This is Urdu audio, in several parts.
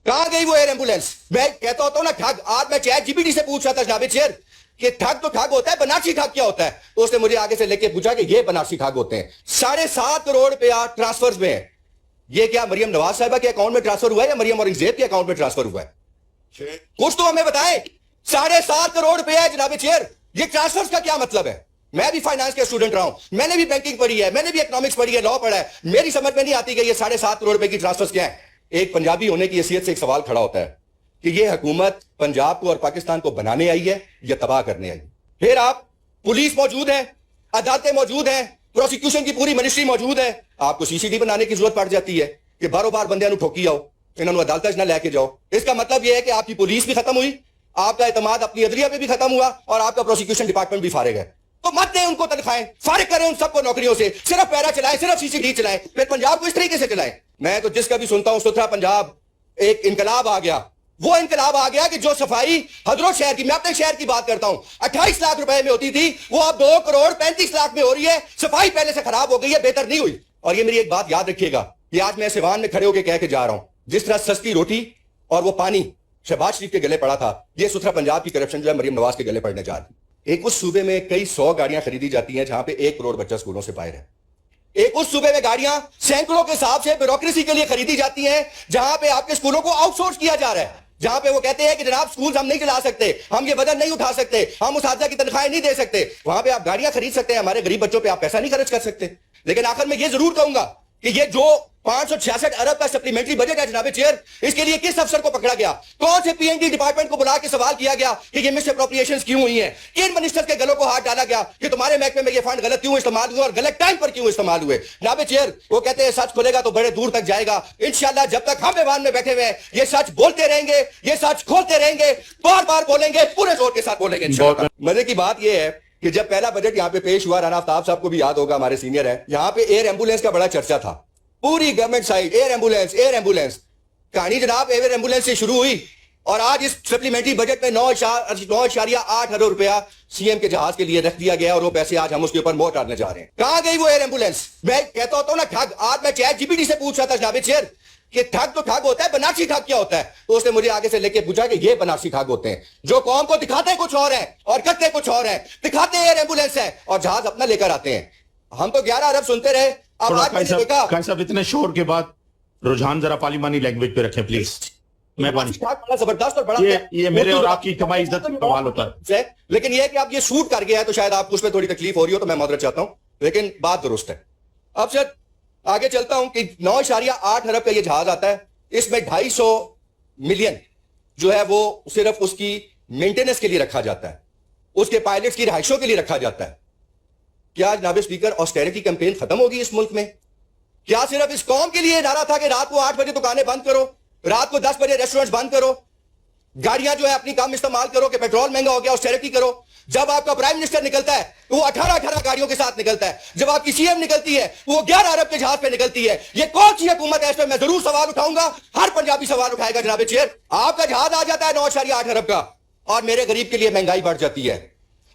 کہاں گئی وہ ایئر ایمبولینس؟ میں کہتا ہوتا ہوں نا ٹھگ. آج میں چیٹ جی پی ٹی سے پوچھ رہا تھا جناب چیئر کہ ٹھگ تو ٹھگ ہوتا ہے، بنارسی ٹھگ کیا ہوتا ہے؟ تو اس نے مجھے آگے سے لے کے پوچھا کہ یہ بنارسی ٹھگ ہوتے ہیں. 7.5 کروڑ روپیہ ٹرانسفرز میں ہے. یہ کیا مریم نواز صاحبہ کے اکاؤنٹ میں ٹرانسفر ہوا ہے یا مریم اورنگزیب کے اکاؤنٹ میں ٹرانسفر ہوا ہے؟ کچھ تو ہمیں بتائیں. 7.5 کروڑ روپیہ ہے جناب چیئر. یہ ٹرانسفرز کا کیا مطلب ہے؟ میں بھی فائنانس کے اسٹوڈنٹ رہا ہوں، میں نے بھی بینکنگ پڑھی ہے، میں نے بھی اکنامکس پڑھی ہے، لا پڑھا ہے. میری سمجھ میں نہیں آتی کہ یہ 7.5 کروڑ روپے کی ٹرانسفرز کیا ہے. ایک پنجابی ہونے کی حیثیت سے ایک سوال کھڑا ہوتا ہے کہ یہ حکومت پنجاب کو اور پاکستان کو بنانے آئی ہے یا تباہ کرنے آئی ہے؟ پھر آپ پولیس موجود ہے، عدالتیں موجود ہیں، پروسیکیوشن کی پوری منسٹری موجود ہے. آپ کو سی سی ٹی بنانے کی ضرورت پڑ جاتی ہے کہ باروں بار بندیاں نو ٹھوکی آؤ، انہوں نے عدالتیں نہ لے کے جاؤ. اس کا مطلب یہ ہے کہ آپ کی پولیس بھی ختم ہوئی، آپ کا اعتماد اپنی عدلیہ پہ بھی ختم ہوا اور آپ کا پروسیکیوشن ڈپارٹمنٹ بھی فارغ ہے. تو مت دیں ان کو تنخواہیں، فارغ کریں ان سب کو نوکریوں سے، صرف پیرا چلائیں، صرف سی سی ٹی چلائیں، پھر پنجاب کو اس طریقے سے چلائیں. میں تو جس کا بھی سنتا ہوں ستھرا پنجاب، ایک انقلاب آ گیا. وہ انقلاب آ گیا کہ جو صفائی حضرت شہر کی، میں اپنے شہر کی بات کرتا ہوں، 28 لاکھ روپے میں ہوتی تھی، وہ اب 2 کروڑ 35 لاکھ میں ہو رہی ہے. صفائی پہلے سے خراب ہو گئی ہے، بہتر نہیں ہوئی. اور یہ میری ایک بات یاد رکھیے گا، یہ آج میں سیوان میں کھڑے ہو کے کہہ کے جا رہا ہوں، جس طرح سستی روٹی اور وہ پانی شہباز شریف کے گلے پڑا تھا، یہ ستھرا پنجاب کی کرپشن جو ہے مریم نواز کے گلے پڑنے جا رہی. ایک اس صوبے میں کئی 100 گاڑیاں خریدی جاتی ہیں جہاں پہ 1 کروڑ بچہ اسکولوں سے باہر ہے. ایک اس صوبے میں گاڑیاں سینکڑوں کے حساب سے بیوروکریسی کے لیے خریدی جاتی ہیں جہاں پہ آپ کے اسکولوں کو آؤٹ سورس کیا جا رہا ہے، جہاں پہ وہ کہتے ہیں کہ جناب اسکولز ہم نہیں چلا سکتے، ہم یہ وزن نہیں اٹھا سکتے، ہم اساتذہ کی تنخواہیں نہیں دے سکتے. وہاں پہ آپ گاڑیاں خرید سکتے ہیں، ہمارے غریب بچوں پہ آپ پیسہ نہیں خرچ کر سکتے. لیکن آخر میں یہ ضرور کہوں گا کہ یہ جو 566 ارب کا سپلیمنٹری بجٹ ہے جناب چیئر، اس کے لیے کس افسر کو پکڑا گیا؟ کون سے پی این ڈی ڈپارٹمنٹ کو بلا کے سوال کیا گیا کہ یہ مس اپروپریشنز کیوں ہوئی ہیں؟ کن منسٹر کے گلوں کو ہاتھ ڈالا گیا کہ تمہارے محکمے میں یہ فنڈ غلط کیوں استعمال ہوئے اور غلط ٹائم پر کیوں استعمال ہوئے؟ جناب چیئر وہ کہتے ہیں سچ کھولے گا تو بڑے دور تک جائے گا. انشاءاللہ جب تک ہم ایوان میں بیٹھے ہوئے ہیں یہ سچ بولتے رہیں گے، یہ سچ کھولتے رہیں گے، بار بار بولیں گے، پورے زور کے ساتھ بولیں گے انشاءاللہ. مزے کی بات یہ ہے کہ جب پہلا بجٹ یہاں پہ پیش ہوا، رانا آفتاب صاحب کو بھی یاد ہوگا، ہمارے سینئر ہیں، یہاں پہ ایئر ایمبولینس کا بڑا چرچا تھا. پوری government site air ambulance, air ambulance. کہانی جناب ایئر ایمبولینس سے شروع ہوئی اور آج اس سپلیمنٹری بجٹ میں 9.8 ارب روپیہ سی ایم کے جہاز کے لیے رکھ دیا گیا اور وہ پیسے آج ہم اس کے اوپر مہر ڈالنے جا رہے ہیں. کہاں گئی وہ ایئر ایمبولینس؟ میں کہتا ہوتا ہوں نا ٹھگ. آج میں چیٹ جی پی ٹی سے پوچھ رہا تھا جناب چیئر کہ ٹھگ تو ٹھگ ہوتا ہے، بنارسی ٹھگ کیا ہوتا ہے؟ تو اس نے مجھے آگے سے لے کے پوچھا کہ یہ بنارسی ٹھگ ہوتے ہیں جو قوم کو دکھاتے کچھ اور ہیں اور کرتے کچھ اور ہیں. دکھاتے ایئر ایمبولینس ہے اور جہاز اپنا لے کر آتے ہیں. ہم تو 11 ارب سنتے رہے. اب آج میں نے دیکھا قائد صاحب اتنے شور کے بعد رجحان ذرا پارلیمانی لینگویج پہ رکھیں پلیز. بڑا زبردست اور بڑا یہ میرے اور آپ کی اجتماعی عزت کا سوال ہوتا ہے. لیکن یہ کہ آپ یہ شوٹ کر گیا ہے تو شاید آپ کو اس پہ تھوڑی تکلیف ہو رہی ہو، تو میں معذرت چاہتا ہوں، لیکن بات درست ہے. اب سر آگے چلتا ہوں کہ 9.8 ارب کا یہ جہاز آتا ہے، اس میں 250 ملین جو ہے وہ صرف اس کی مینٹیننس کے لیے رکھا جاتا ہے، اس کے پائلٹس کی رہائشوں کے لیے رکھا جاتا ہے. کیا جناب اسپیکر آسٹیرٹی کیمپین ختم ہوگی اس ملک میں؟ کیا صرف اس قوم کے لیے نعرہ تھا کہ رات کو 8 بجے دکانیں بند کرو، رات کو 10 بجے ریسٹورنٹس بند کرو، گاڑیاں جو ہے اپنی کام استعمال کرو کہ پیٹرول مہنگا ہو گیا آسٹیرٹی کرو؟ جب آپ کا پرائم منسٹر نکلتا ہے تو وہ 18 گاڑیوں کے ساتھ نکلتا ہے. جب آپ کی سی ایم نکلتی ہے وہ 11 ارب کے جہاز پہ نکلتی ہے. یہ کون سی حکومت ہے؟ اس پہ میں ضرور سوال اٹھاؤں گا، ہر پنجابی سوال اٹھائے گا جناب چیئر. آپ کا جہاز آ جاتا ہے 9.8 ارب کا اور میرے غریب کے لیے مہنگائی بڑھ جاتی ہے.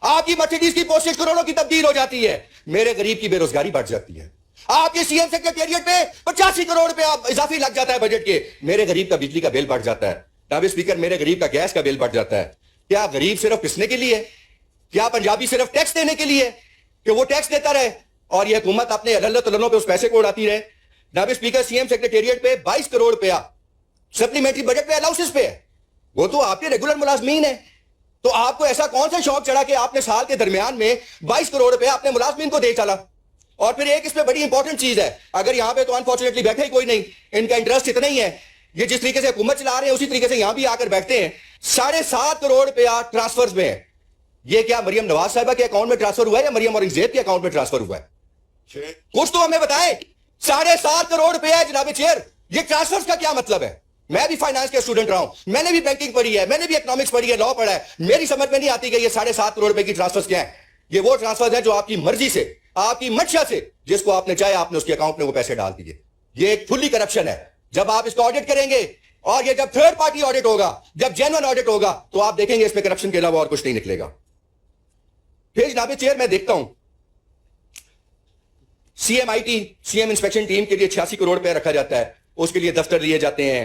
آپ کی مرسیڈیز کی پوسٹیج کروڑوں کی تبدیل ہو جاتی ہے، میرے غریب کی بے روزگاری بڑھ جاتی ہے. آپ کے سی ایم سیکریٹریٹ پہ 85 کروڑ روپے اضافی لگ جاتا ہے بجٹ کے، میرے غریب کا بجلی کا بل بڑھ جاتا ہے. جناب اسپیکر میرے غریب کا گیس کا بل بڑھ جاتا ہے. کیا غریب صرف پسنے کے لیے؟ کیا پنجابی صرف ٹیکس دینے کے لیے کہ وہ ٹیکس دیتا رہے اور یہ حکومت اپنے علت تلنوں پہ اس پیسے کو اڑاتی رہے؟ جناب اسپیکر سی ایم سیکریٹریٹ پہ 22 کروڑ روپیہ سپلیمنٹری بجٹ پہ الاؤنسز پہ ہے، وہ تو آپ کے ریگولر ملازمین ہیں. تو آپ کو ایسا کون سا شوق چڑھا کہ آپ نے سال کے درمیان میں 22 کروڑ روپے اپنے ملازمین کو دے چلا؟ اور پھر ایک اس پہ بڑی امپورٹنٹ چیز ہے، اگر یہاں پہ تو انفارچونیٹلی بیٹھے ہی کوئی نہیں، ان کا انٹرسٹ اتنا ہی ہے، یہ جس طریقے سے حکومت چلا رہے ہیں اسی طریقے سے یہاں بھی آ کر بیٹھتے ہیں. 7.5 کروڑ روپیہ ٹرانسفرز میں ہے. یہ کیا مریم نواز صاحبہ کے اکاؤنٹ میں ٹرانسفر ہوا ہے یا مریم اورنگزیب کے اکاؤنٹ میں ٹرانسفر ہوا ہے؟ کچھ تو ہمیں بتائیں. 7.5 کروڑ روپیہ ہے جناب چیئر. یہ ٹرانسفرز کا کیا مطلب ہے؟ میں بھی فائنانس کے اسٹوڈنٹ رہا ہوں، میں نے بھی بینکنگ پڑھی ہے، میں نے بھی اکنامکس پڑھی ہے، لا پڑھا ہے. میری سمجھ میں نہیں آتی کہ یہ 7.5 کروڑ روپے کی ٹرانسفرز کیا ہیں. یہ وہ ٹرانسفرز ہیں جو آپ کی مرضی سے، آپ کی منشا سے، جس کو آپ نے چاہے آپ نے اس کے اکاؤنٹ میں وہ پیسے ڈال دیے. یہ ایک فلی کرپشن ہے. جب آپ اس کا آڈٹ کریں گے اور یہ جب تھرڈ پارٹی آڈٹ ہوگا، جب جینوئن آڈٹ ہوگا، تو آپ دیکھیں گے اس میں کرپشن کے علاوہ اور کچھ نہیں نکلے گا. پھر جناب چیئر میں دیکھتا ہوں C M I T, C M inspection team کے لیے 86 کروڑ روپے رکھا جاتا ہے، اس کے لیے دفتر لیے جاتے ہیں،